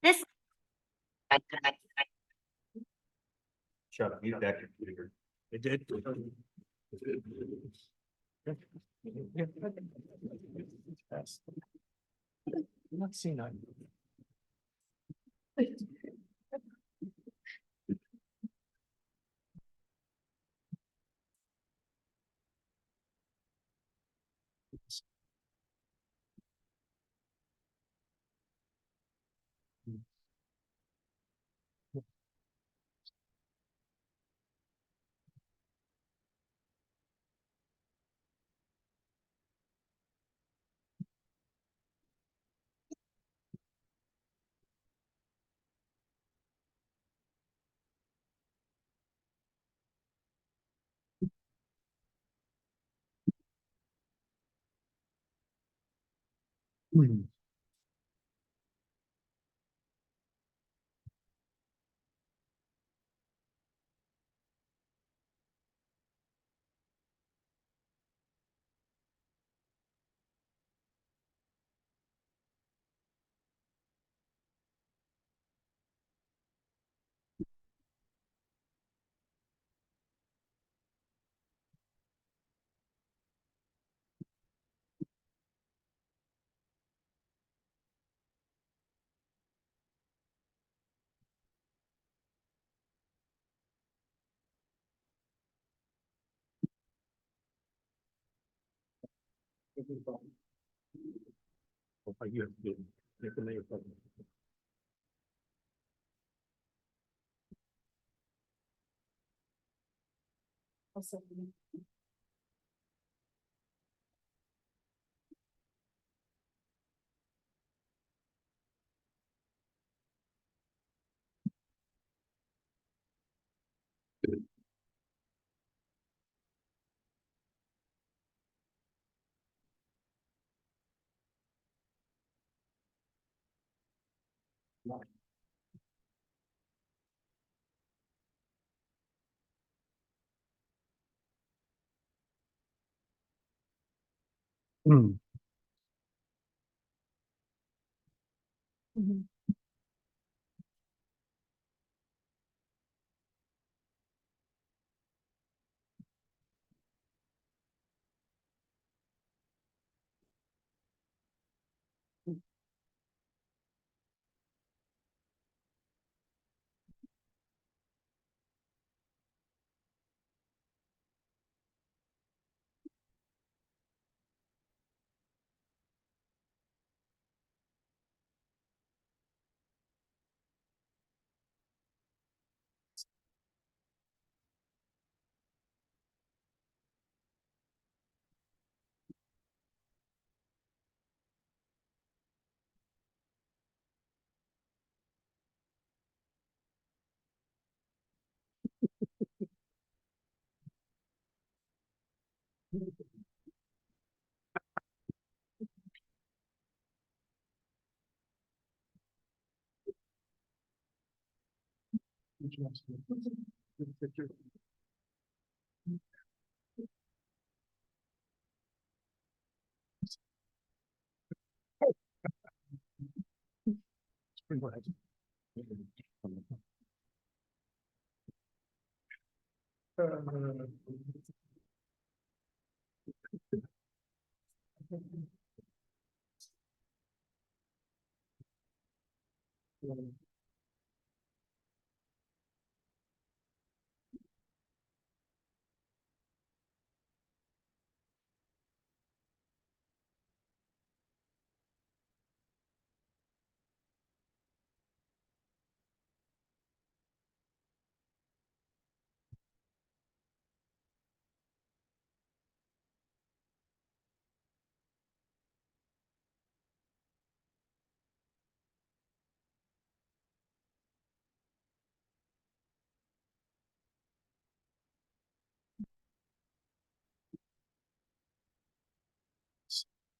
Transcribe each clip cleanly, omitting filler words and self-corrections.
This. Shut up, mute that computer. It did. I'm not seeing that.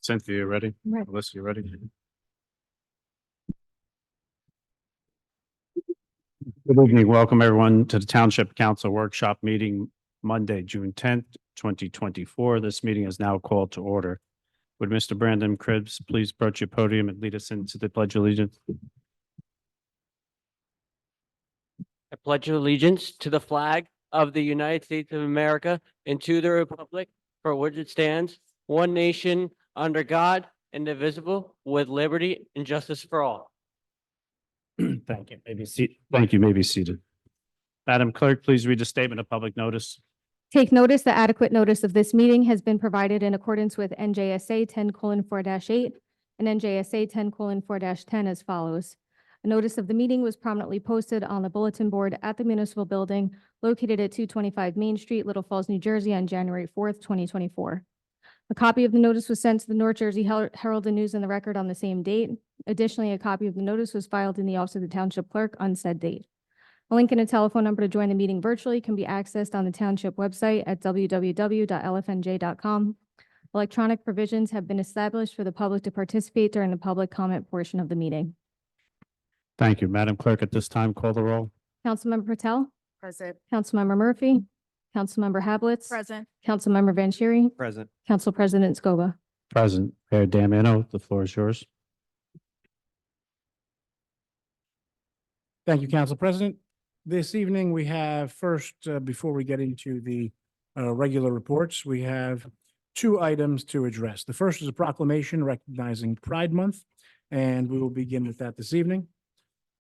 Cynthia, you ready? Right. Alyssa, you ready? Good evening. Welcome everyone to the Township Council Workshop Meeting Monday, June 10th, 2024. This meeting is now called to order. Would Mr. Brandon Cribbs please approach your podium and lead us into the Pledge of Allegiance? I pledge allegiance to the flag of the United States of America and to the republic for which it stands, one nation, under God, indivisible, with liberty and justice for all. Thank you. Thank you. May be seated. Madam Clerk, please read the statement of public notice. Take notice that adequate notice of this meeting has been provided in accordance with NJSA 10:4-8 and NJSA 10:4-10 as follows. A notice of the meeting was prominently posted on the bulletin board at the municipal building located at 225 Main Street, Little Falls, New Jersey on January 4th, 2024. A copy of the notice was sent to the North Jersey Herald and News and the Record on the same date. Additionally, a copy of the notice was filed in the office of the Township Clerk on said date. A link and a telephone number to join the meeting virtually can be accessed on the Township website at www.lfnj.com. Electronic provisions have been established for the public to participate during the public comment portion of the meeting. Thank you. Madam Clerk, at this time, call the roll. Councilmember Patel, Present. Councilmember Murphy, Councilmember Hablitz, Present. Councilmember Vanchery, Present. Council President Scoba. Present. Mayor Damiano, the floor is yours. Thank you, Council President. This evening, we have first, before we get into the regular reports, we have two items to address. The first is a proclamation recognizing Pride Month, and we will begin with that this evening.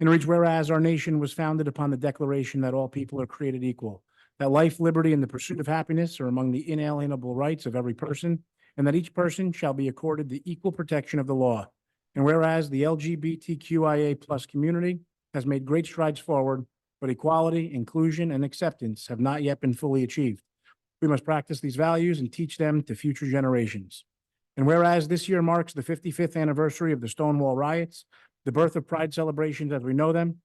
And reads, whereas our nation was founded upon the declaration that all people are created equal, that life, liberty, and the pursuit of happiness are among the inalienable rights of every person, and that each person shall be accorded the equal protection of the law. And whereas the LGBTQIA+ community has made great strides forward, but equality, inclusion, and acceptance have not yet been fully achieved. We must practice these values and teach them to future generations. And whereas this year marks the 55th anniversary of the Stonewall riots, the birth of Pride celebrations as we know them,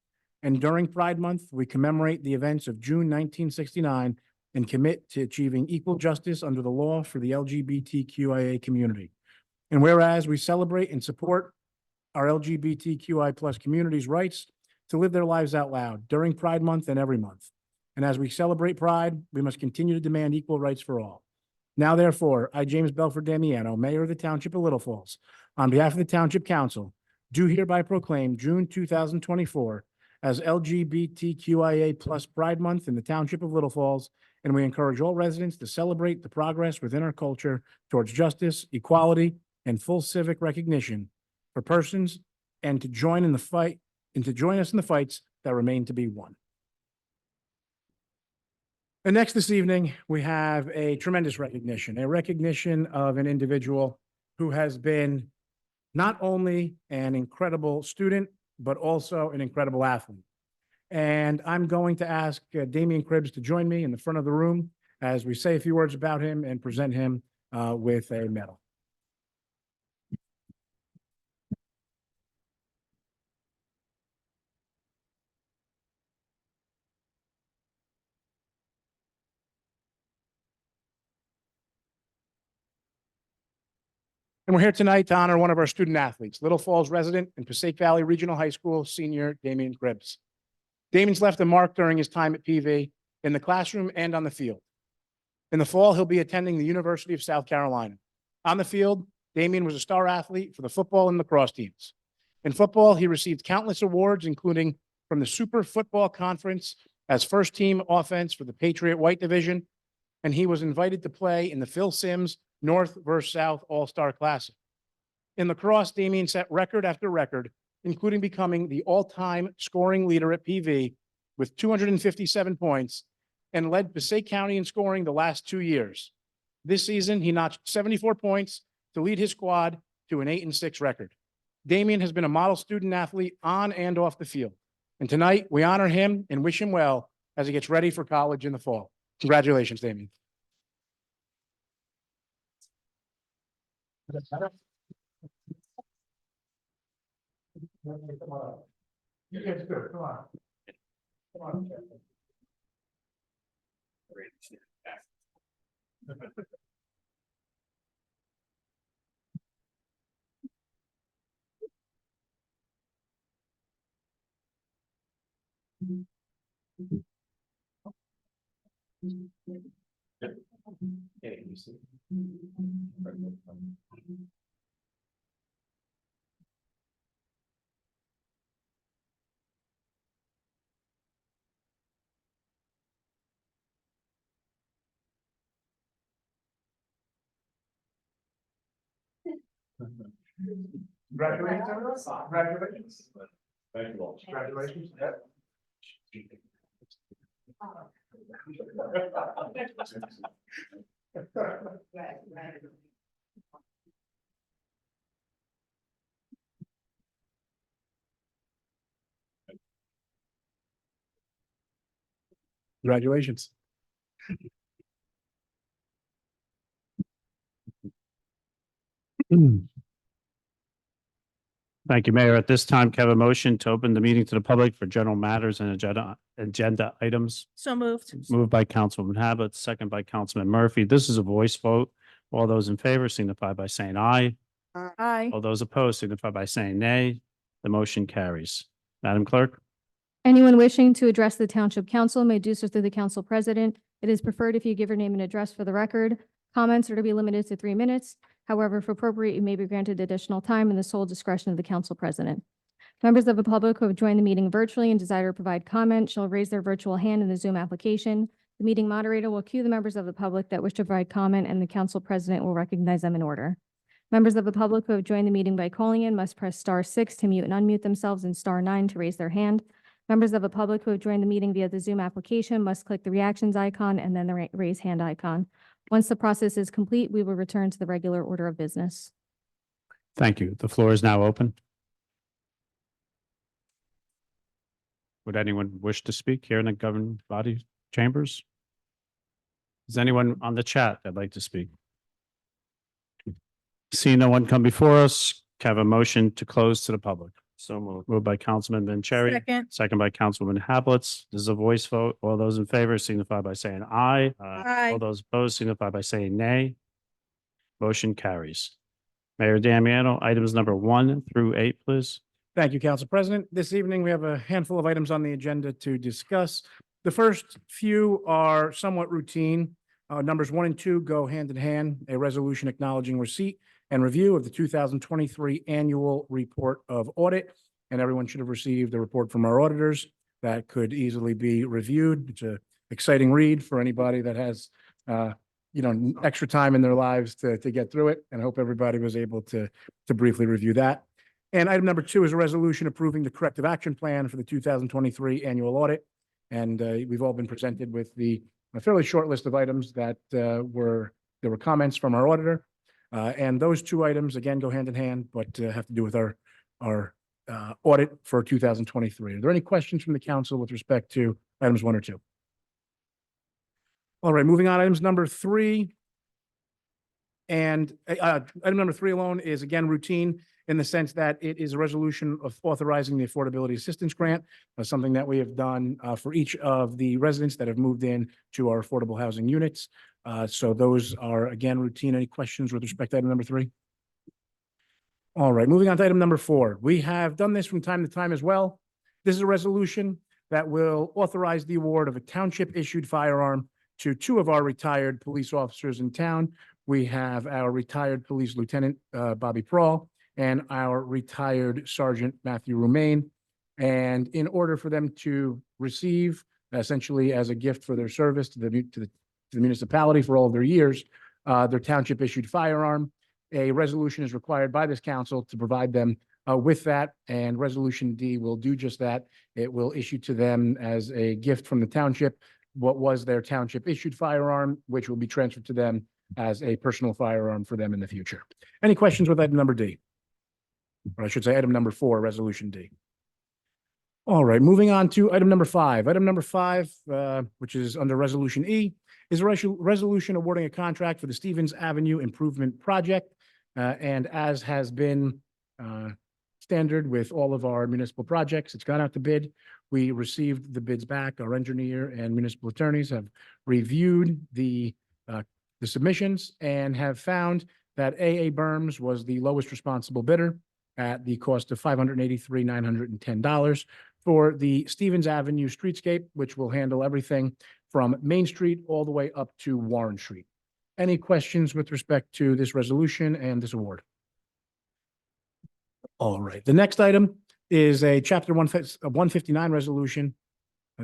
and during Pride Month, we commemorate the events of June 1969 and commit to achieving equal justice under the law for the LGBTQIA community. And whereas we celebrate and support our LGBTQI+ community's rights to live their lives out loud during Pride Month and every month. And as we celebrate Pride, we must continue to demand equal rights for all. Now, therefore, I, James Belford Damiano, Mayor of the Township of Little Falls, on behalf of the Township Council, do hereby proclaim June 2024 as LGBTQIA+ Pride Month in the Township of Little Falls, and we encourage all residents to celebrate the progress within our culture towards justice, equality, and full civic recognition for persons, and to join in the fight, and to join us in the fights that remain to be won. And next this evening, we have a tremendous recognition, a recognition of an individual who has been not only an incredible student, but also an incredible athlete. And I'm going to ask Damian Cribbs to join me in the front of the room as we say a few words about him and present him with a medal. And we're here tonight to honor one of our student athletes, Little Falls resident and Passaic Valley Regional High School senior Damian Cribbs. Damian's left a mark during his time at PV in the classroom and on the field. In the fall, he'll be attending the University of South Carolina. On the field, Damian was a star athlete for the football and lacrosse teams. In football, he received countless awards, including from the Super Football Conference as first team offense for the Patriot White Division, and he was invited to play in the Phil Simms North versus South All-Star Classic. In lacrosse, Damian set record after record, including becoming the all-time scoring leader at PV with 257 points and led Passaic County in scoring the last 2 years. This season, he notched 74 points to lead his squad to an 8-6 record. Damian has been a model student athlete on and off the field. And tonight, we honor him and wish him well as he gets ready for college in the fall. Congratulations, Damian. You guys do it. Come on. Come on. Congratulations, everyone. Congratulations. Thank you all. Congratulations. Congratulations. Thank you, Mayor. At this time, can I have a motion to open the meeting to the public for general matters and agenda items? So moved. Moved by Councilwoman Abbott, second by Councilman Murphy. This is a voice vote. All those in favor signify by saying aye. Aye. All those opposed signify by saying nay. The motion carries. Madam Clerk? Anyone wishing to address the Township Council may do so through the Council President. It is preferred if you give your name and address for the record. Comments are to be limited to 3 minutes. However, if appropriate, you may be granted additional time in the sole discretion of the Council President. Members of the public who have joined the meeting virtually and desire to provide comment shall raise their virtual hand in the Zoom application. The meeting moderator will cue the members of the public that wish to provide comment, and the Council President will recognize them in order. Members of the public who have joined the meeting by calling in must press *6 to mute and unmute themselves and *9 to raise their hand. Members of the public who have joined the meeting via the Zoom application must click the reactions icon and then the raise hand icon. Once the process is complete, we will return to the regular order of business. Thank you. The floor is now open. Would anyone wish to speak here in the governing body chambers? Is anyone on the chat that'd like to speak? Seeing no one come before us, can I have a motion to close to the public? So moved. Moved by Councilman Vanchery. Second. Second by Councilwoman Hablitz. This is a voice vote. All those in favor signify by saying aye. Aye. All those opposed signify by saying nay. Motion carries. Mayor Damiano, items number 1 through 8, please. Thank you, Council President. This evening, we have a handful of items on the agenda to discuss. The first few are somewhat routine. Numbers 1 and 2 go hand in hand, a resolution acknowledging receipt and review of the 2023 Annual Report of Audit. And everyone should have received a report from our auditors that could easily be reviewed. It's an exciting read for anybody that has, extra time in their lives to get through it. And I hope everybody was able to briefly review that. And item number 2 is a resolution approving the corrective action plan for the 2023 annual audit. And we've all been presented with a fairly short list of items that there were comments from our auditor. And those 2 items, again, go hand in hand, but have to do with our audit for 2023. Are there any questions from the council with respect to items 1 or 2? All right, moving on, items number 3. And item number 3 alone is again routine in the sense that it is a resolution of authorizing the Affordability Assistance Grant, something that we have done for each of the residents that have moved in to our affordable housing units. So those are again routine. Any questions with respect to item number 3? All right, moving on to item number 4. We have done this from time to time as well. This is a resolution that will authorize the award of a township issued firearm to 2 of our retired police officers in town. We have our retired police lieutenant, Bobby Prawl, and our retired Sergeant Matthew Romaine. And in order for them to receive, essentially as a gift for their service to the municipality for all of their years, their township issued firearm, a resolution is required by this council to provide them with that. And Resolution D will do just that. It will issue to them as a gift from the township what was their township issued firearm, which will be transferred to them as a personal firearm for them in the future. Any questions with item number D? Or I should say item number 4, Resolution D. All right, moving on to item number 5. Item number 5, which is under Resolution E, is a resolution awarding a contract for the Stevens Avenue Improvement Project. And as has been standard with all of our municipal projects, it's gone out to bid. We received the bids back. Our engineer and municipal attorneys have reviewed the submissions and have found that AA Berms was the lowest responsible bidder at the cost of $583,910 for the Stevens Avenue streetscape, which will handle everything from Main Street all the way up to Warren Street. Any questions with respect to this resolution and this award? All right, the next item is a Chapter 159 resolution.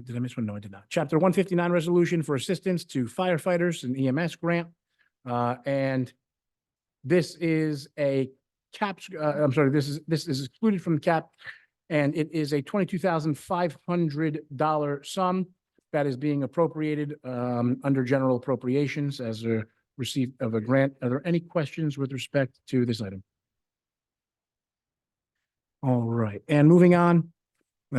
Did I miss one? No, I did not. Chapter 159 resolution for assistance to firefighters and EMS grant. And this is a caps, I'm sorry, this is excluded from the cap. And it is a $22,500 sum that is being appropriated under general appropriations as a receipt of a grant. Are there any questions with respect to this item? All right, and moving on,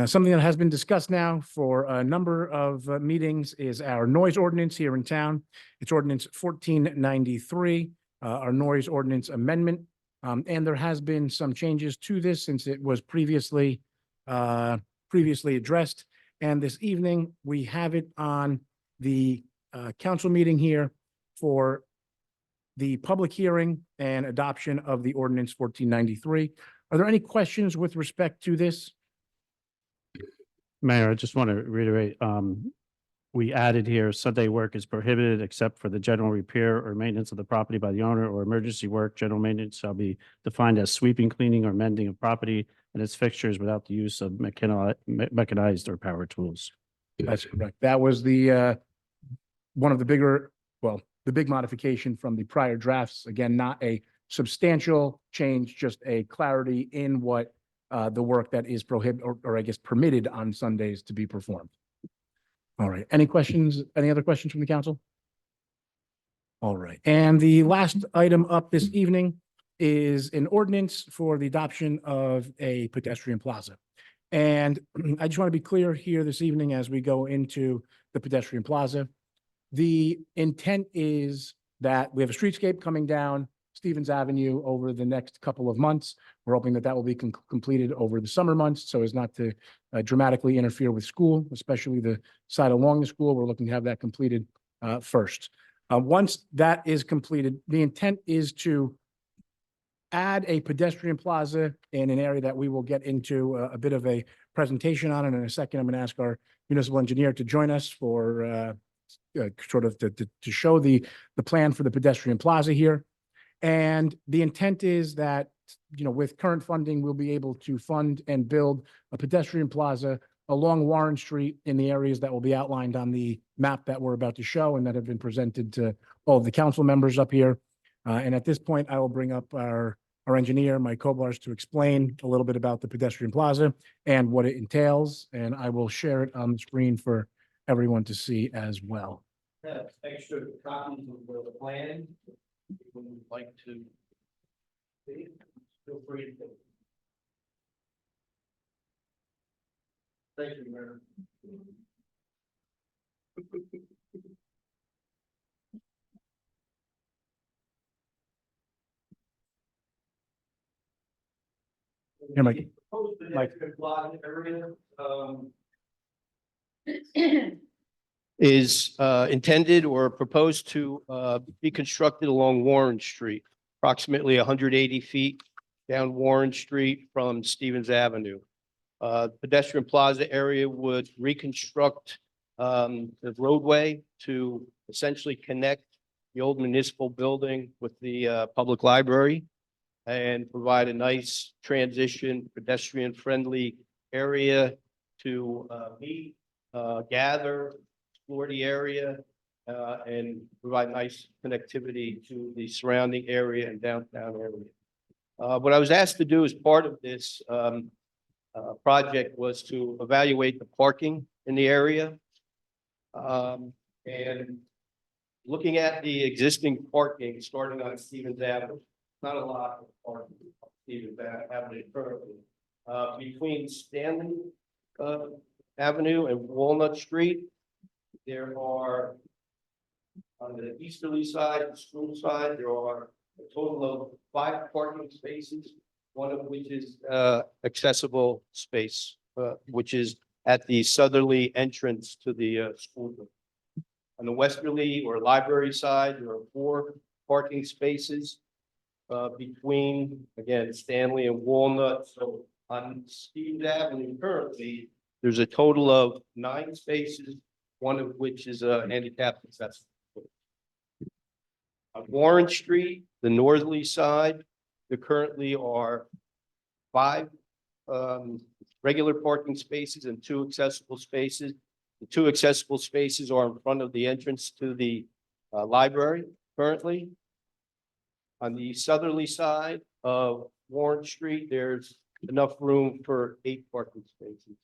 something that has been discussed now for a number of meetings is our noise ordinance here in town. It's ordinance 1493, our noise ordinance amendment. And there has been some changes to this since it was previously addressed. And this evening, we have it on the council meeting here for the public hearing and adoption of the ordinance 1493. Are there any questions with respect to this? Mayor, I just want to reiterate, we added here, Sunday work is prohibited except for the general repair or maintenance of the property by the owner, or emergency work. General maintenance shall be defined as sweeping, cleaning, or mending of property and its fixtures without the use of mechanized or power tools. That's correct. That was the one of the bigger, well, the big modification from the prior drafts. Again, not a substantial change, just a clarity in what the work that is prohibited or I guess permitted on Sundays to be performed. All right. Any questions? Any other questions from the council? All right. And the last item up this evening is an ordinance for the adoption of a pedestrian plaza. And I just want to be clear here this evening as we go into the pedestrian plaza. The intent is that we have a streetscape coming down Stevens Avenue over the next couple of months. We're hoping that that will be completed over the summer months so as not to dramatically interfere with school, especially the side along the school. We're looking to have that completed first. Once that is completed, the intent is to add a pedestrian plaza in an area that we will get into a bit of a presentation on. And in a second, I'm going to ask our municipal engineer to join us for sort of to show the plan for the pedestrian plaza here. And the intent is that, you know, with current funding, we'll be able to fund and build a pedestrian plaza along Warren Street in the areas that will be outlined on the map that we're about to show and that have been presented to all of the council members up here. And at this point, I will bring up our engineer, Mike Koblars, to explain a little bit about the pedestrian plaza and what it entails. And I will share it on the screen for everyone to see as well. Extra copies of the plan. If you would like to see, feel free to. Thank you, Mayor. Here, Mike. Mike. Is intended or proposed to be constructed along Warren Street, approximately 180 feet down Warren Street from Stevens Avenue. Pedestrian plaza area would reconstruct the roadway to essentially connect the old municipal building with the public library and provide a nice transition, pedestrian-friendly area to meet, gather, explore the area, and provide nice connectivity to the surrounding area and downtown area. What I was asked to do as part of this project was to evaluate the parking in the area. And looking at the existing parking starting on Stevens Avenue, not a lot of parking on Stevens Avenue currently. Between Stanley Avenue and Walnut Street, there are, on the easterly side, the school side, there are a total of 5 parking spaces, one of which is accessible space, which is at the southerly entrance to the school. On the westerly or library side, there are 4 parking spaces between, again, Stanley and Walnut. So on Stevens Avenue currently, there's a total of 9 spaces, one of which is a handicap accessible. On Warren Street, the northerly side, there currently are 5 regular parking spaces and 2 accessible spaces. The 2 accessible spaces are in front of the entrance to the library currently. On the southerly side of Warren Street, there's enough room for 8 parking spaces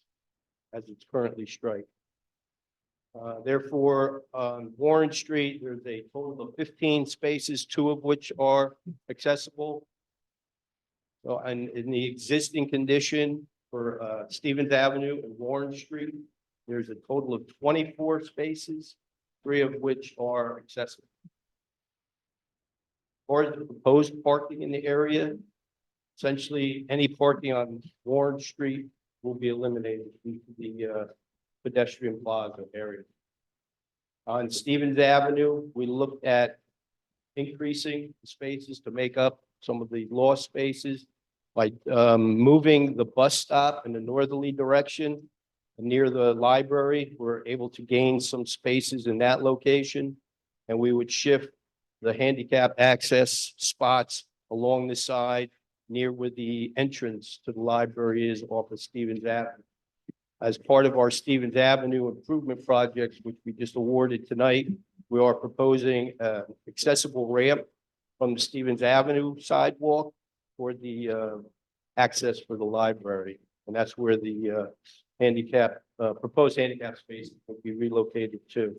as it's currently striped. Therefore, on Warren Street, there's a total of 15 spaces, 2 of which are accessible. So, and in the existing condition for Stevens Avenue and Warren Street, there's a total of 24 spaces, 3 of which are accessible. Or the proposed parking in the area, essentially any parking on Warren Street will be eliminated due to the pedestrian plaza area. On Stevens Avenue, we looked at increasing the spaces to make up some of the lost spaces by moving the bus stop in the northerly direction near the library. We're able to gain some spaces in that location, and we would shift the handicap access spots along the side near where the entrance to the library is off of Stevens Avenue. As part of our Stevens Avenue improvement projects, which we just awarded tonight, we are proposing accessible ramp from the Stevens Avenue sidewalk for the access for the library. And that's where the proposed handicap space will be relocated to.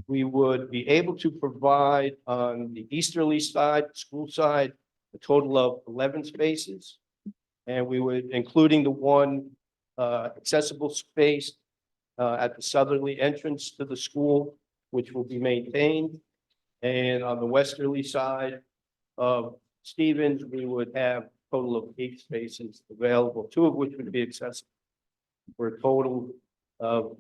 We would be able to provide on the easterly side, school side, a total of 11 spaces. And we would, including the one accessible space at the southerly entrance to the school, which will be maintained. And on the westerly side of Stevens, we would have a total of 8 spaces available, 2 of which would be accessible, for a total of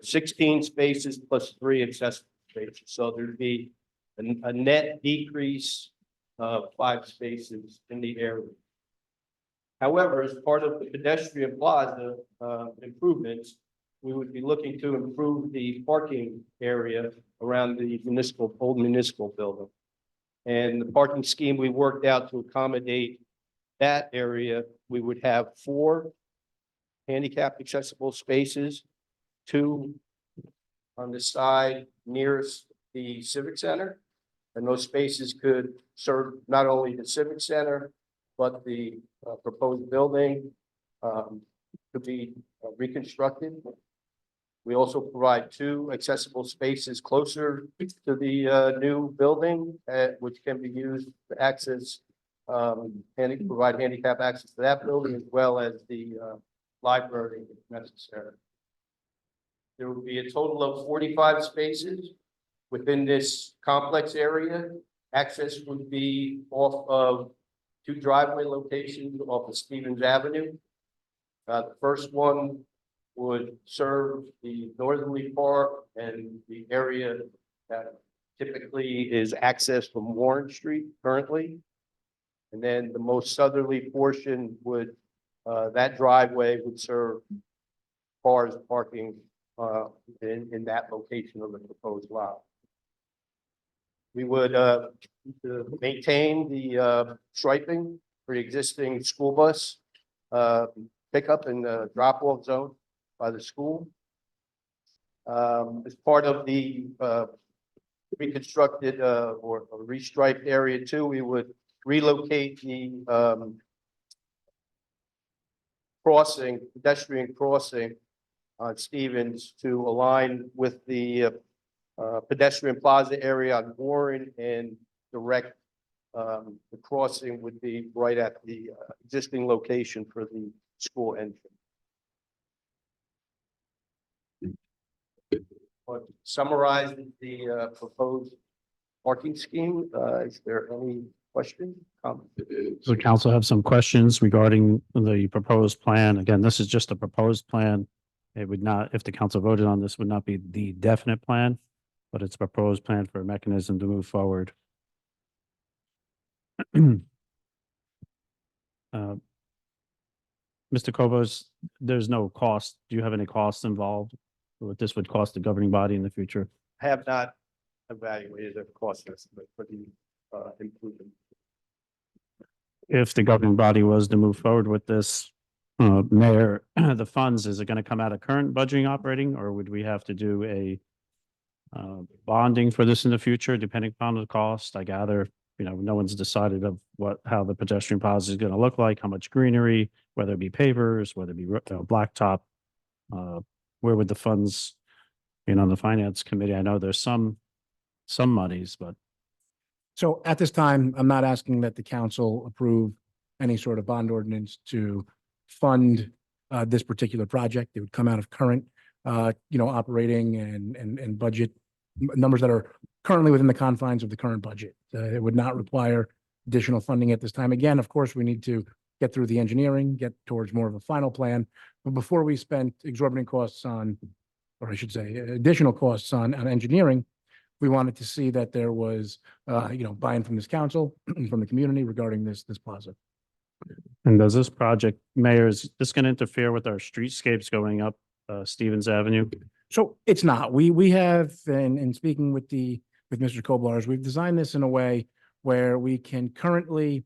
16 spaces plus 3 accessible spaces. So there'd be a net decrease of 5 spaces in the area. However, as part of the pedestrian plaza improvements, we would be looking to improve the parking area around the old municipal building. And the parking scheme we worked out to accommodate that area, we would have 4 handicap accessible spaces, 2 on the side nearest the Civic Center. And those spaces could serve not only the Civic Center, but the proposed building could be reconstructed. We also provide 2 accessible spaces closer to the new building, which can be used to access and provide handicap access to that building, as well as the library if necessary. There will be a total of 45 spaces within this complex area. Access would be off of 2 driveway locations off of Stevens Avenue. The first one would serve the northerly part and the area that typically is accessed from Warren Street currently. And then the most southerly portion would, that driveway would serve cars parking in that location of the proposed lot. We would maintain the striping for the existing school bus pickup and drop-off zone by the school. As part of the reconstructed or restriped area 2, we would relocate the pedestrian crossing on Stevens to align with the pedestrian plaza area on Warren, and direct the crossing would be right at the existing location for the school entrance. Summarizing the proposed parking scheme, is there any question? So council have some questions regarding the proposed plan. Again, this is just a proposed plan. It would not, if the council voted on this, would not be the definite plan, but it's a proposed plan for a mechanism to move forward. Mr. Cobos, there's no cost. Do you have any costs involved? What this would cost the governing body in the future? I have not evaluated the cost estimate for the improvement. If the governing body was to move forward with this, Mayor, the funds, is it going to come out of current budgeting operating, or would we have to do a bonding for this in the future, depending upon the cost. I gather, no one's decided of how the pedestrian plaza is going to look like, how much greenery, whether it be pavers, whether it be blacktop. Where would the funds, on the finance committee? I know there's some monies, but So at this time, I'm not asking that the council approve any sort of bond ordinance to fund this particular project. It would come out of current, operating and budget numbers that are currently within the confines of the current budget. It would not require additional funding at this time. Again, of course, we need to get through the engineering, get towards more of a final plan. But before we spend exorbitant costs on, or I should say, additional costs on engineering, we wanted to see that there was, buy-in from this council, from the community regarding this plaza. and does this project, Mayor, is this going to interfere with our streetscapes going up Stevens Avenue? So it's not. We have, in speaking with Mr. Koblars, we've designed this in a way where we can currently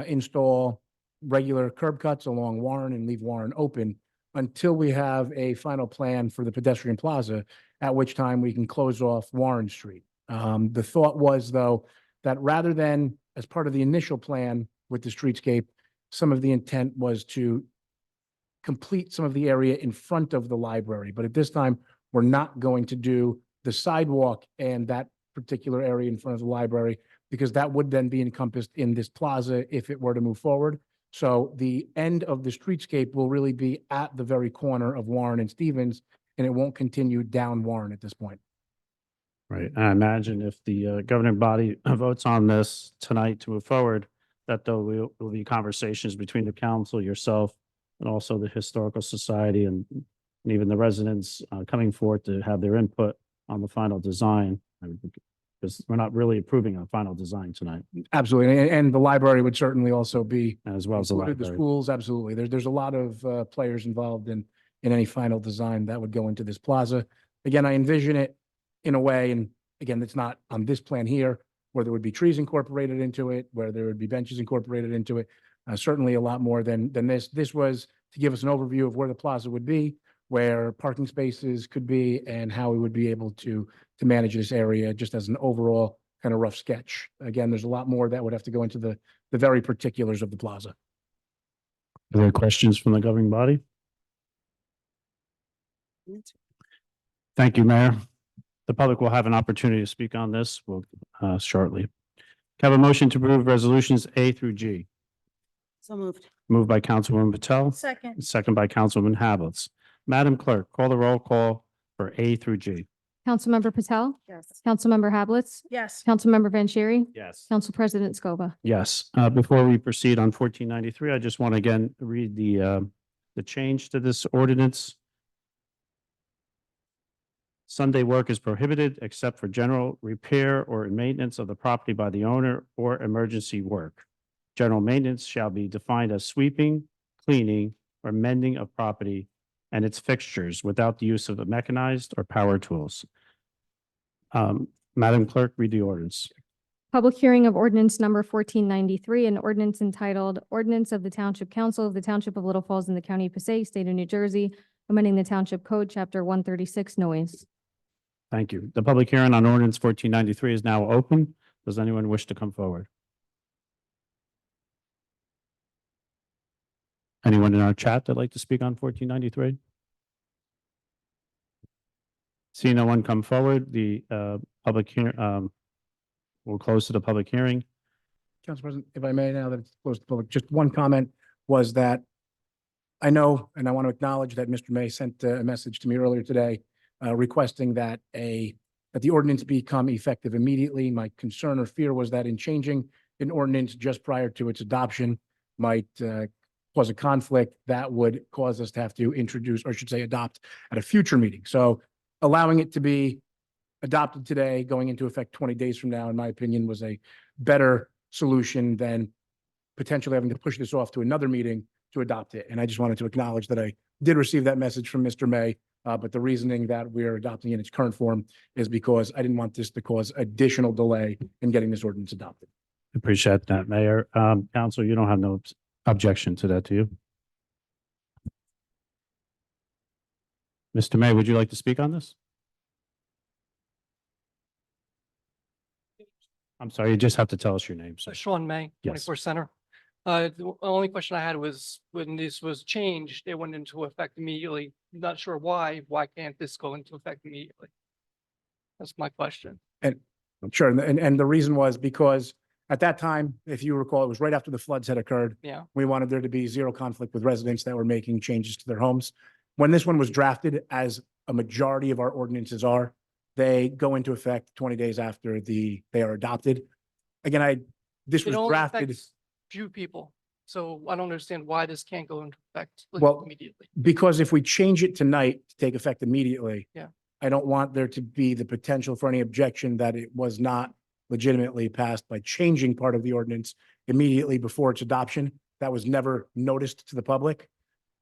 install regular curb cuts along Warren and leave Warren open until we have a final plan for the pedestrian plaza, at which time we can close off Warren Street. The thought was, though, that rather than, as part of the initial plan with the streetscape, some of the intent was to complete some of the area in front of the library. But at this time, we're not going to do the sidewalk and that particular area in front of the library, because that would then be encompassed in this plaza if it were to move forward. So the end of the streetscape will really be at the very corner of Warren and Stevens, and it won't continue down Warren at this point. Right. I imagine if the governing body votes on this tonight to move forward, that there will be conversations between the council, yourself, and also the Historical Society and even the residents coming forth to have their input on the final design. Because we're not really approving a final design tonight, Absolutely. And the library would certainly also be as well as the included, the library. schools, absolutely. There's a lot of players involved in any final design that would go into this plaza. Again, I envision it in a way, and again, it's not on this plan here, where there would be trees incorporated into it, where there would be benches incorporated into it. Certainly a lot more than this. This was to give us an overview of where the plaza would be, where parking spaces could be, and how we would be able to manage this area, just as an overall kind of rough sketch. Again, there's a lot more that would have to go into the very particulars of the plaza. Are there questions from the governing body? Thank you, Mayor. The public will have an opportunity to speak on this shortly. Can I have a motion to approve resolutions A through G? So moved. Moved by Councilwoman Patel, Second. second by Councilwoman Havelitz. Madam Clerk, call the roll call for A through G. Councilmember Patel, Yes. Councilmember Hablitz, Yes. Councilmember Vanchery, Yes. Council President Scoba. Yes. Before we proceed on 1493, I just want to again read the change to this ordinance. Sunday work is prohibited except for general repair or maintenance of the property by the owner or emergency work. General maintenance shall be defined as sweeping, cleaning, or mending of property and its fixtures without the use of mechanized or power tools. Madam Clerk, read the ordinance. Public hearing of ordinance number 1493, an ordinance entitled Ordinance of the Township Council of the Township of Little Falls in the County of Passaic, State of New Jersey, amending the Township Code, Chapter 136, noise. Thank you. The public hearing on ordinance 1493 is now open. Does anyone wish to come forward? Anyone in our chat that'd like to speak on 1493? See no one come forward, the public hearing, we'll close to the public hearing. Council President, if I may, now that it's closed to the public, just one comment was that I know, and I want to acknowledge that Mr. May sent a message to me earlier today requesting that the ordinance become effective immediately. My concern or fear was that in changing an ordinance just prior to its adoption might cause a conflict that would cause us to have to introduce, or I should say, adopt at a future meeting. So allowing it to be adopted today, going into effect 20 days from now, in my opinion, was a better solution than potentially having to push this off to another meeting to adopt it. And I just wanted to acknowledge that I did receive that message from Mr. May, but the reasoning that we're adopting in its current form is because I didn't want this to cause additional delay in getting this ordinance adopted. Appreciate that, Mayor. Council, you don't have no objection to that, do you? Mr. May, would you like to speak on this? I'm sorry, you just have to tell us your name, sir. Sean May, Yes. 24 Center. The only question I had was when this was changed, it went into effect immediately. Not sure why. Why can't this go into effect immediately? That's my question. Sure, and the reason was because at that time, if you recall, it was right after the floods had occurred. Yeah. We wanted there to be zero conflict with residents that were making changes to their homes. When this one was drafted, as a majority of our ordinances are, they go into effect 20 days after they are adopted. Again, this It was only drafted affects few people. So I don't understand why this can't go into effect Well, immediately. because if we change it tonight to take effect immediately. Yeah. I don't want there to be the potential for any objection that it was not legitimately passed by changing part of the ordinance immediately before its adoption. That was never noticed to the public,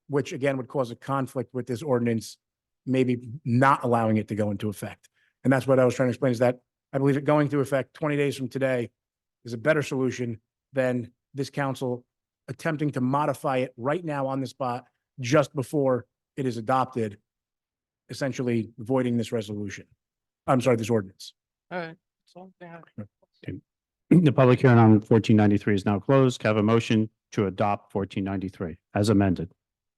which again would cause a conflict with this ordinance, maybe not allowing it to go into effect. And that's what I was trying to explain is that I believe it going into effect 20 days from today is a better solution than this council attempting to modify it right now on the spot just before it is adopted, essentially voiding this resolution. I'm sorry, this ordinance. All right. That's all I have. The public hearing on 1493 is now closed. Can I have a motion to adopt 1493 as amended?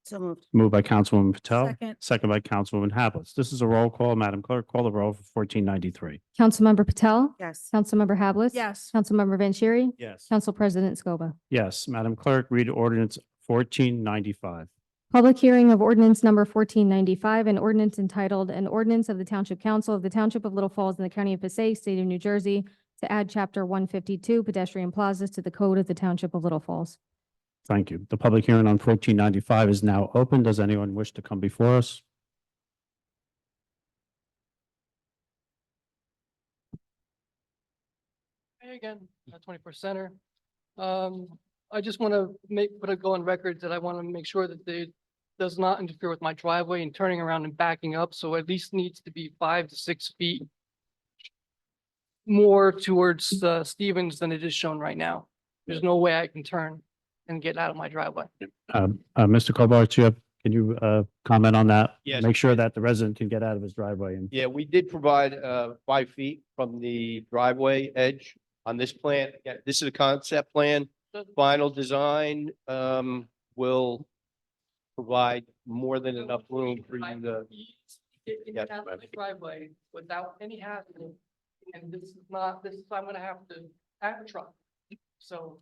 So moved. Moved by Councilwoman Patel. Second. Second by Councilwoman Havelitz. This is a roll call. Madam Clerk, call the roll for 1493. Councilmember Patel? Yes. Councilmember Havlet? Yes. Councilmember Vanchery? Yes. Council President Scoba. Yes, Madam Clerk, read ordinance 1495. Public hearing of ordinance number 1495, an ordinance entitled, an ordinance of the Township Council of the Township of Little Falls in the County of Passaic, State of New Jersey, to add chapter 152 pedestrian plazas to the code of the Township of Little Falls. Thank you. The public hearing on 1495 is now open. Does anyone wish to come before us? Hey again, 21st Center. I just want to go on record that I want to make sure that they does not interfere with my driveway and turning around and backing up. So at least needs to be 5 to 6 feet more towards Stevens than it is shown right now. There's no way I can turn and get out of my driveway. Mr. Kovar, can you comment on that? Yes. Make sure that the resident can get out of his driveway and Yeah, we did provide 5 feet from the driveway edge on this plan. Again, this is a concept plan. Final design will provide more than enough room for you to. Get in and out of my driveway without any hazard. And this is, I'm gonna have to add a truck. So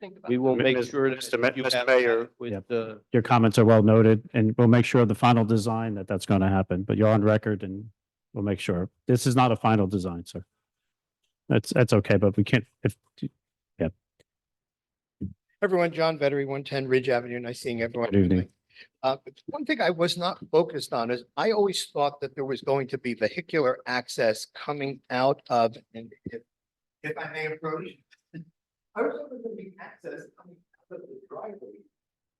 think about. We will make Mr. sure Mr. that you Mr. have Mayor. adequate, Yep. your comments are well noted, and we'll make sure of the final design that that's going to happen, but you're on record and we'll make sure. This is not a final design, sir. That's okay, but we can't, Everyone, John Vettery, 110 Ridge Avenue. Nice seeing everyone. Good evening. One thing I was not focused on is I always thought that there was going to be vehicular access coming out of, and if I may approach. I was hoping there would be access coming out of the driveway.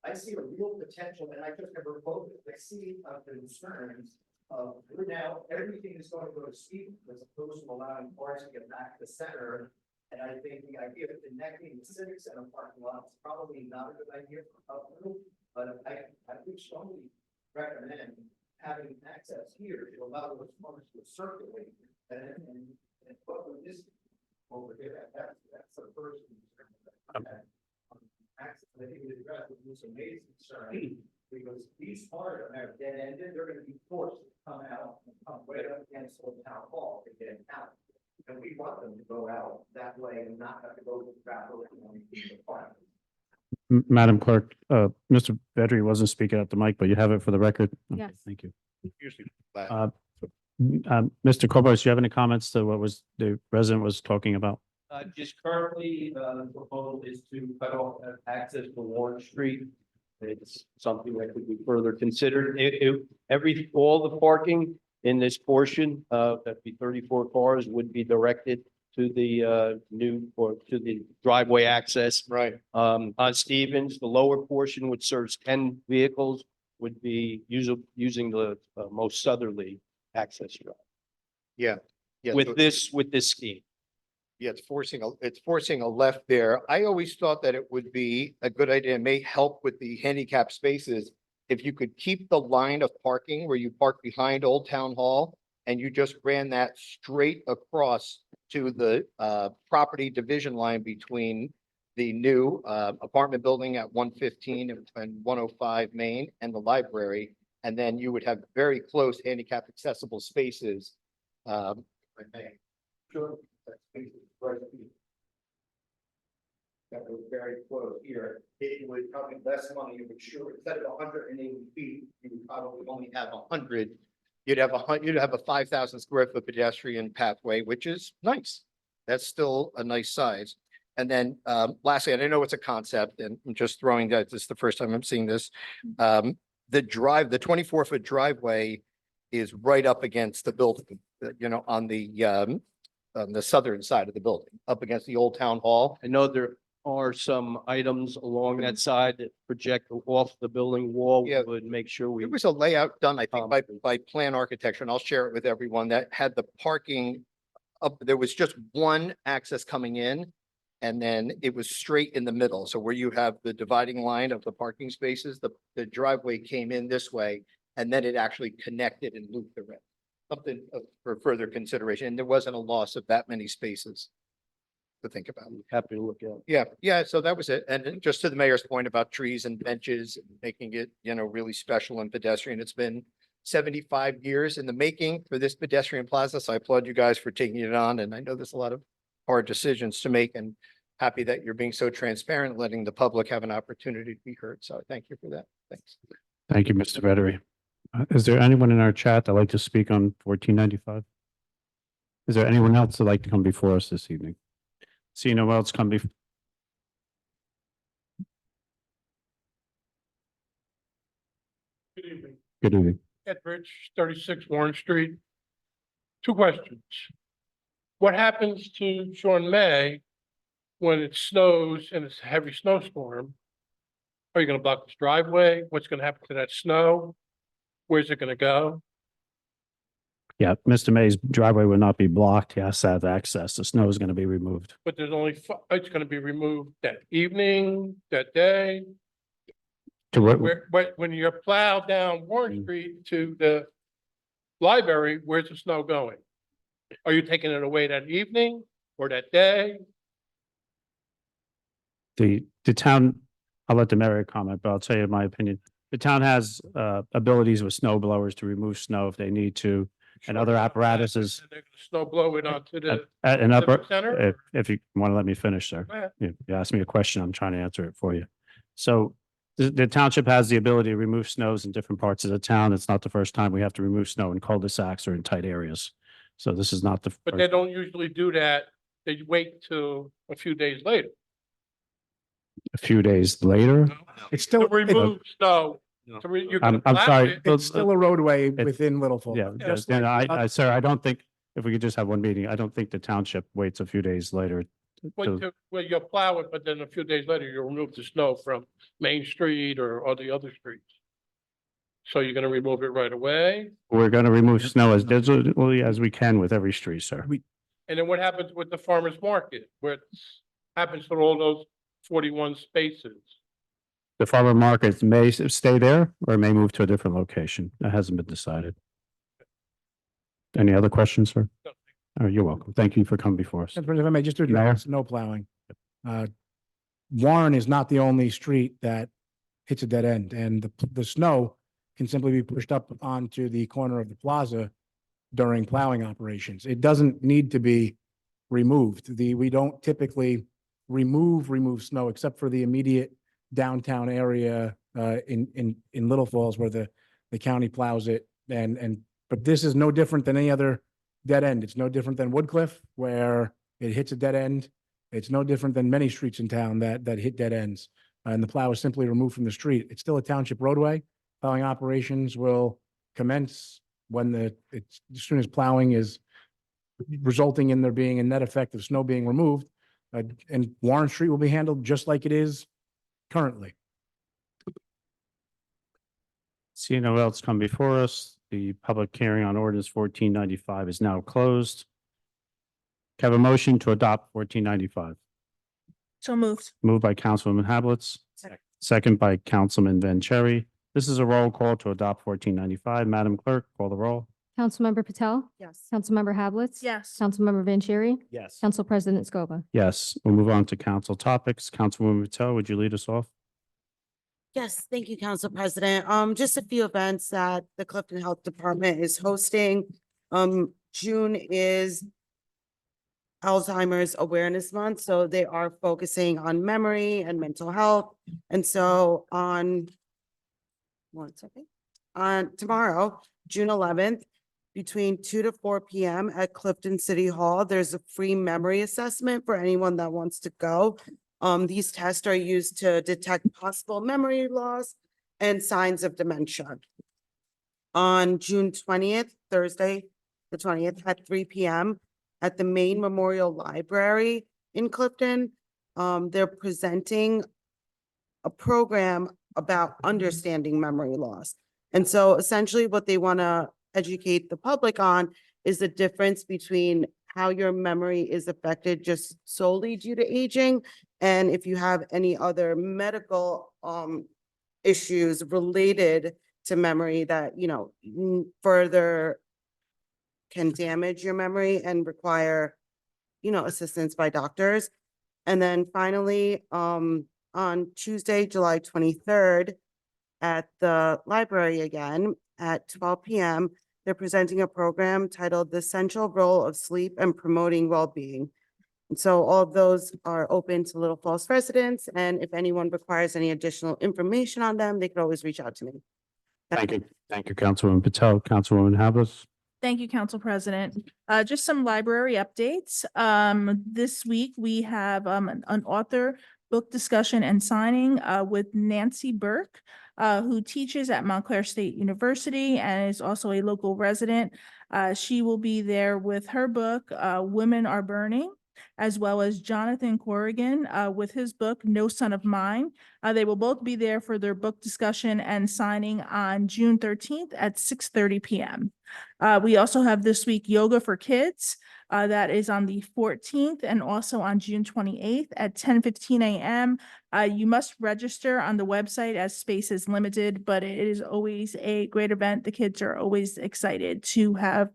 I see a real potential, and I just never focused. I see concerns of we're now, everything is going to go to speed as opposed to allowing cars to get back to the center. And I think the idea of connecting the civic center parking lot is probably not a good idea for public, but I would strongly recommend having access here to allow those cars to circulate and what with this over here, that's the first concern. Access, I think it addressed with some amazing concern, because these cars are dead ended, they're gonna be forced to come out and come right up against Old Town Hall to get out. And we want them to go out that way and not have to go to the travel and the park. Madam Clerk, Mr. Vedri wasn't speaking at the mic, but you have it for the record? Okay, Yes. Thank you. Usually. Mr. Kovar, do you have any comments to what was the resident was talking about? Just currently, the proposal is to cut off access to Warren Street. It's something that could be further considered. All the parking in this portion, that'd be 34 cars, would be directed to the new or to the driveway access. Right. On Stevens, the lower portion, which serves 10 vehicles, would be using the most southerly access drive. Yeah. Yeah. so- With this scheme. Yeah, it's forcing a left there. I always thought that it would be a good idea, it may help with the handicap spaces. If you could keep the line of parking where you park behind Old Town Hall and you just ran that straight across to the property division line between the new apartment building at 115 and 105 Main and the library. And then you would have very close handicap accessible spaces. Sure. That was very close here. It would probably less money, you would sure, instead of 180 feet, you would probably only have 100. You'd have a 5,000 square foot pedestrian pathway, which is nice. That's still a nice size. And then lastly, and I know it's a concept and I'm just throwing that, this is the first time I'm seeing this. The 24-foot driveway is right up against the building, on the southern side of the building, up against the old town hall. I know there are some items along that side that project off the building wall. Yeah. Would make sure we. There was a layout done, I think, by Plan Architecture, and I'll share it with everyone, that had the parking up, there was just one access coming in. And then it was straight in the middle. So where you have the dividing line of the parking spaces, the driveway came in this way, and then it actually connected and looped the rest. Something for further consideration. And there wasn't a loss of that many spaces to think about. Happy to look at. Yeah, so that was it. And then just to the mayor's point about trees and benches, making it, really special and pedestrian. It's been 75 years in the making for this pedestrian plaza. So I applaud you guys for taking it on. And I know there's a lot of hard decisions to make, and happy that you're being so transparent, letting the public have an opportunity to be heard. So thank you for that. Thanks. Thank you, Mr. Veteri. Is there anyone in our chat that'd like to speak on 1495? Is there anyone else that'd like to come before us this evening? See no one else come before. Good evening. Good evening. Ed Rich, 36 Warren Street. Two questions. What happens to Sean May when it snows and it's a heavy snowstorm? Are you going to block this driveway? What's going to happen to that snow? Where's it going to go? Yeah, Mr. May's driveway will not be blocked. He has to have access. The snow is going to be removed. But there's only, it's going to be removed that evening, that day. To what, When you plow down Warren Street to the library, where's the snow going? Are you taking it away that evening or that day? the town, I'll let the mayor comment, but I'll tell you my opinion. The town has abilities with snow blowers to remove snow if they need to, and other apparatuses. And they're gonna snow blow it onto the And upper, Civic Center? if you want to let me finish, sir. Go ahead. You asked me a question, I'm trying to answer it for you. So the township has the ability to remove snows in different parts of the town. It's not the first time we have to remove snow in cul-de-sacs or in tight areas. So this is not the. But they don't usually do that. They wait till a few days later. A few days later. It's still, To remove snow. You're gonna I'm blast sorry. it. it's still a roadway within Little Falls. Yeah, Just and like- sir, I don't think, if we could just have one meeting, I don't think the township waits a few days later. Well, you'll plow it, but then a few days later, you'll remove the snow from Main Street or all the other streets. So you're gonna remove it right away? We're going to remove snow as digitally as we can with every street, sir. And then what happens with the farmer's market? What happens to all those 41 spaces? The farmer markets may stay there or may move to a different location. That hasn't been decided. Any other questions, sir? No. Oh, you're welcome. Thank you for coming before us. Mr. President, if I may just to Mayor? address snow plowing. Warren is not the only street that hits a dead end, and the snow can simply be pushed up onto the corner of the plaza during plowing operations. It doesn't need to be removed. We don't typically remove snow except for the immediate downtown area in Little Falls where the county plows it. But this is no different than any other dead end. It's no different than Woodcliff where it hits a dead end. It's no different than many streets in town that hit dead ends. And the plow is simply removed from the street. It's still a township roadway. Plowing operations will commence when as soon as plowing is resulting in there being a net effect of snow being removed. And Warren Street will be handled just like it is currently. Seeing no else come before us, the public hearing on ordinance 1495 is now closed. Can I have a motion to adopt 1495? So moved. Moved by Councilwoman Hablitz. Second by Councilman Vanchery. This is a roll call to adopt 1495. Madam Clerk, call the roll. Councilmember Patel? Yes. Councilmember Hablitz, Yes. Councilmember Vanchery? Yes. Council President Scoba. Yes, we'll move on to council topics. Councilwoman Patel, would you lead us off? Yes, thank you, Council President. Just a few events that the Clifton Health Department is hosting. June is Alzheimer's Awareness Month, so they are focusing on memory and mental health. And so on tomorrow, June 11th, between 2 to 4 p.m. at Clifton City Hall, there's a free memory assessment for anyone that wants to go. These tests are used to detect possible memory loss and signs of dementia. On June 20th, Thursday, the 20th at 3 p.m. at the Main Memorial Library in Clifton, they're presenting a program about understanding memory loss. And so essentially what they want to educate the public on is the difference between how your memory is affected just solely due to aging, and if you have any other medical issues related to memory that, you know, further can damage your memory and require, you know, assistance by doctors. And then finally, on Tuesday, July 23rd, at the library again at 12 p.m., they're presenting a program titled The Central Role of Sleep and Promoting Well-Being. And so all of those are open to Little Falls residents, and if anyone requires any additional information on them, they could always reach out to me. Thank you. Thank you, Councilwoman Patel. Councilwoman Hablitz? Thank you, Council President. Just some library updates. This week we have an author book discussion and signing with Nancy Burke, who teaches at Montclair State University and is also a local resident. She will be there with her book, Women Are Burning, as well as Jonathan Corrigan with his book, No Son of Mine. They will both be there for their book discussion and signing on June 13th at 6:30 p.m. We also have this week Yoga for Kids. That is on the 14th and also on June 28th at 10:15 a.m. You must register on the website as space is limited, but it is always a great event. The kids are always excited to have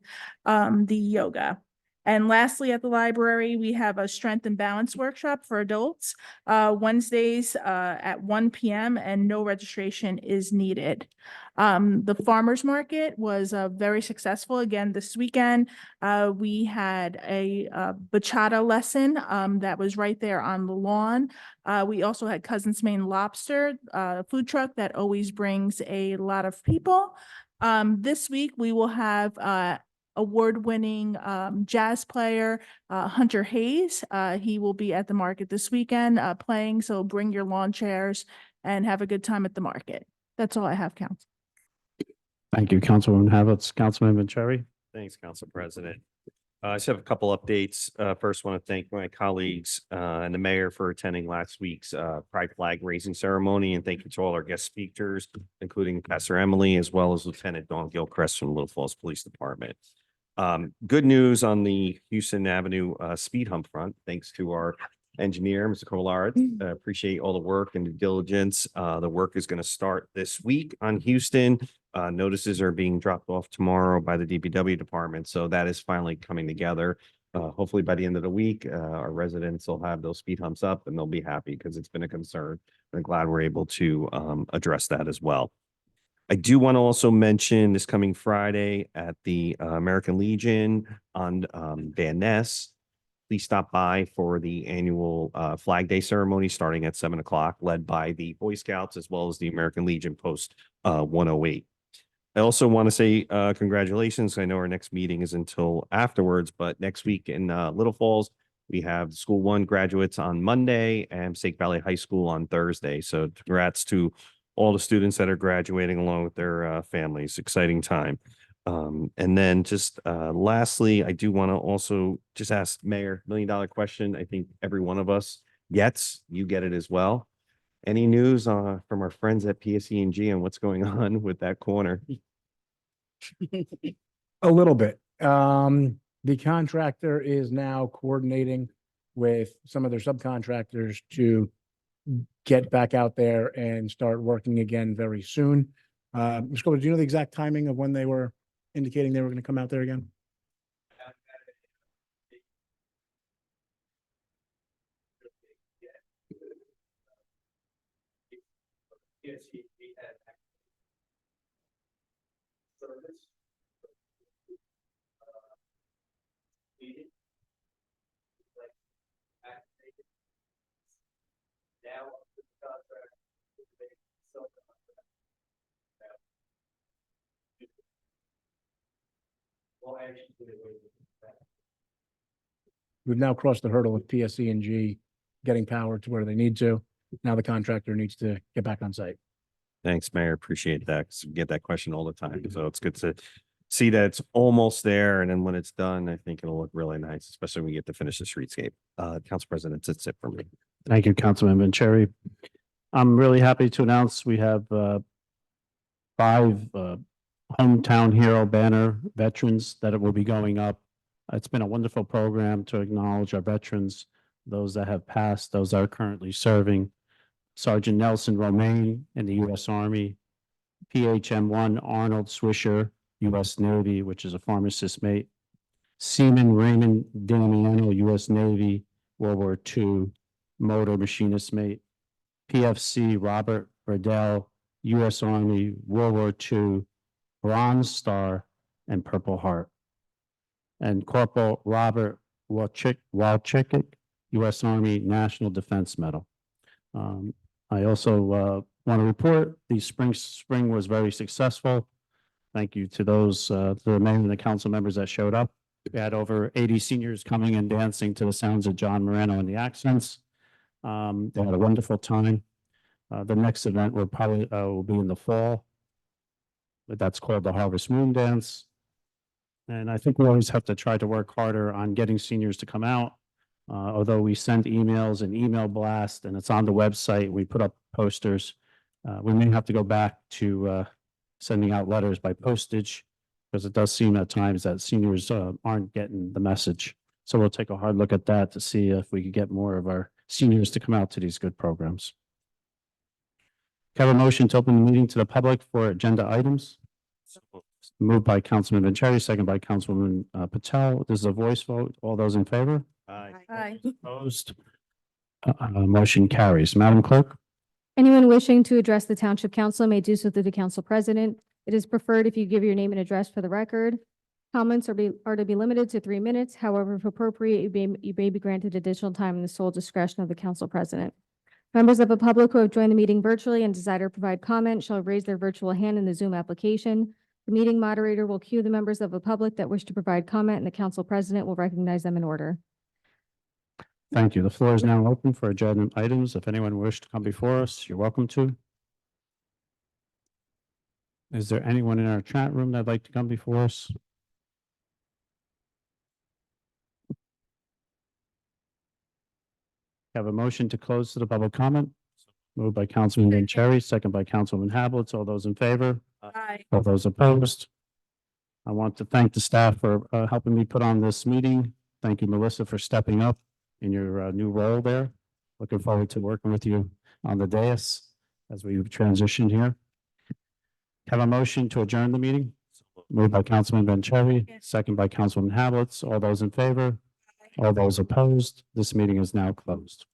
the yoga. And lastly, at the library, we have a strength and balance workshop for adults, Wednesdays at 1 p.m. and no registration is needed. The farmer's market was very successful again this weekend. We had a bachata lesson that was right there on the lawn. We also had Cousin's Maine Lobster, food truck that always brings a lot of people. This week, we will have award-winning jazz player Hunter Hayes. He will be at the market this weekend playing, so bring your lawn chairs and have a good time at the market. That's all I have, Council. Thank you, Councilwoman Hablitz. Councilman Vanchery? Thanks, Council President. I just have a couple updates. First, want to thank my colleagues and the mayor for attending last week's pride flag raising ceremony. And thank you to all our guest speakers, including Pastor Emily, as well as Lieutenant Dawn Gilchrist from Little Falls Police Department. Good news on the Houston Avenue speed hump front, thanks to our engineer, Mr. Collard. Appreciate all the work and due diligence. The work is going to start this week on Houston. Notices are being dropped off tomorrow by the DPW department. So that is finally coming together. Hopefully by the end of the week, our residents will have those speed humps up and they'll be happy because it's been a concern. I'm glad we're able to address that as well. I do want to also mention this coming Friday at the American Legion on Van Ness. Please stop by for the annual Flag Day ceremony starting at 7 o'clock, led by the Boy Scouts as well as the American Legion Post 108. I also want to say congratulations. I know our next meeting is until afterwards, but next week in Little Falls, we have School 1 graduates on Monday and Passaic Valley High School on Thursday. So congrats to all the students that are graduating along with their families. Exciting time. And then just lastly, I do want to also just ask Mayor, $1 million question. I think every one of us gets, you get it as well. Any news from our friends at PSE&G on what's going on with that corner? A little bit. The contractor is coordinating coordinating with some of their subcontractors to get back out there and start working again very soon. Ms. Cole, do you know the exact timing of when they were indicating they were going to come out there again? Yes, he had service. Meeting. Like, activated. Now, the contract. Self-contract. Well, actually, We've now crossed the hurdle of PSE&G getting power to where they need to. Now the contractor needs to get back on site. Thanks, Mayor. Appreciate that. 'Cause we get that question all the time. So it's good to see that it's almost there. And then when it's done, I think it'll look really nice, especially when we get to finish the streetscape. Council President, that's it for me. Thank you, Councilman Vanchery. I'm really happy to announce we have 5 hometown hero banner veterans that will be going up. It's been a wonderful program to acknowledge our veterans, those that have passed, those that are currently serving. Sergeant Nelson Romaine in the U.S. Army, PHM-1 Arnold Swisher, U.S. Navy, which is a pharmacist mate. Seaman Raymond Damiano, U.S. Navy, World War II, motor machinist mate. PFC Robert Riddell, U.S. Army, World War II, Bronze Star, and Purple Heart. And Corporal Robert Walczyk, U.S. Army National Defense Medal. I also want to report the spring was very successful. Thank you to those, to the mayor and the council members that showed up. We had over 80 seniors coming and dancing to the sounds of John Moreno and the Accents. They had a wonderful time. The next event will be in the fall. But that's called the Harvest Moon Dance. And I think we always have to try to work harder on getting seniors to come out. Although we send emails and email blast and it's on the website, we put up posters. We may have to go back to sending out letters by postage because it does seem at times that seniors aren't getting the message. So we'll take a hard look at that to see if we could get more of our seniors to come out to these good programs. Can I have a motion to open the meeting to the public for agenda items? Moved by Councilman Vanchery, second by Councilwoman Patel. This is a voice vote. All those in favor? Aye. Opposed? Motion carries. Madam Clerk? Anyone wishing to address the Township Council may do so through the council president. It is preferred if you give your name and address for the record. Comments are to be limited to 3 minutes. However, if appropriate, you may be granted additional time in the sole discretion of the council president. Members of the public who have joined the meeting virtually and desire to provide comment shall raise their virtual hand in the Zoom application. The meeting moderator will cue the members of the public that wish to provide comment, and the council president will recognize them in order. Thank you. The floor is now open for agenda items. If anyone wishes to come before us, you're welcome to. Is there anyone in our chat room that'd like to come before us? Have a motion to close to the public comment. Moved by Councilman Vanchery, second by Councilman Hablitz. All those in favor? Aye. All those opposed? I want to thank the staff for helping me put on this meeting. Thank you, Melissa, for stepping up in your new role there. Looking forward to working with you on the dais as we transition here. Have a motion to adjourn the meeting. Moved by Councilman Vanchery, second by Councilman Hablitz. All those in favor? All those opposed? This meeting is now closed.